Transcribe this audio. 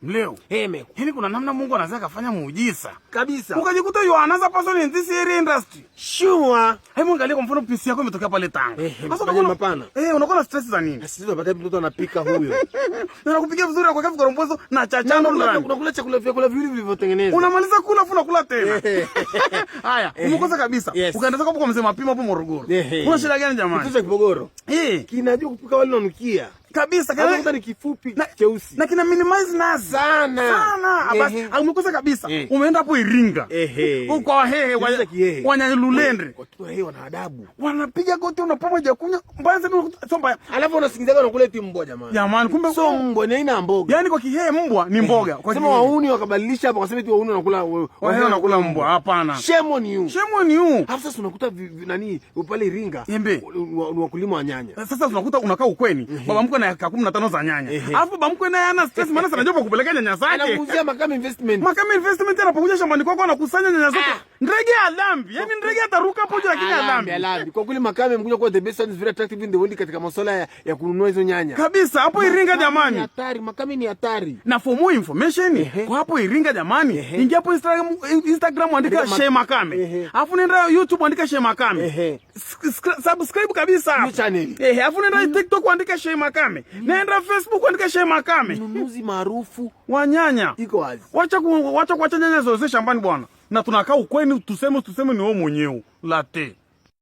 Mleo. Meko. Yaani kuna namna Mungu anaweza kufanya muujiza. Kabisa. Ukajikuta you are another person in this area industry. Sure. Hebu angalia kwa mfano PC yako imetokea pale Tanga. Sasa unakuwa mapana. Unakuwa na stress za nini? Sisi tunapata mtoto anapika huyo. Na nakupikia vizuri kwa kafu korombozo na chachano ndani. Unakula chakula vyakula viwili vilivyotengenezwa. Unamaliza kula afu unakula tena. Haya, umekosa kabisa. Ukaenda kwa mzee Mapima hapo Morogoro. Una shida gani jamani? Kitu cha Kibogoro. Kinajua kupika wali unanukia. Kabisa kana ni kifupi cheusi. Na kina minimize na sana. Basi umekosa kabisa. Umeenda hapo Iringa. Uko Wahehe Wanyalulende. Watu wa Hehe wana adabu. Wanapiga goti unapomoja kunya mbaya sana somba. Alafu unasingizaga unakula eti mbwa jamani. Jamani kumbe so mbwa ni aina mboga. Yaani kwa Kihehe mbwa ni mboga. Kwa sema wauni wakabadilisha hapa wakasema eti wauni wanakula Wahehe wanakula mbwa. Hapana. Shame on you. Shame on you. Alafu sasa unakuta nani pale Iringa ni wakulima wa nyanya. Sasa unakuta unakaa ukweni. Baba mkwe na 15 za nyanya. Alafu baba mkwe naye ana stress maana sana anajua kupeleka nyanya zake. Anakuuzia Makame Investment. Makame Investment anapokuja shambani kwako anakusanya nyanya zote. Ndege ya dhambi. Yaani ndege ataruka hapo juu lakini ya dhambi. Kwa kweli Makame mkuja kwa the best and very attractive in the world katika masuala ya kununua hizo nyanya. Kabisa hapo Iringa jamani. Ni hatari, Makame ni hatari. Na for more information kwa hapo Iringa jamani, ingia hapo Instagram andika Sheikh Makame. Alafu nenda YouTube andika Sheikh Makame. Subscribe kabisa. Hiyo channel. Alafu nenda TikTok andika Sheikh Makame. Nenda Facebook andika Sheikh Makame. Mnunuzi maarufu wa nyanya. Iko wazi. Wacha kuacha nyanya zote shambani bwana. Na tunakaa ukweni tuseme ni wewe mwenyewe. Latte.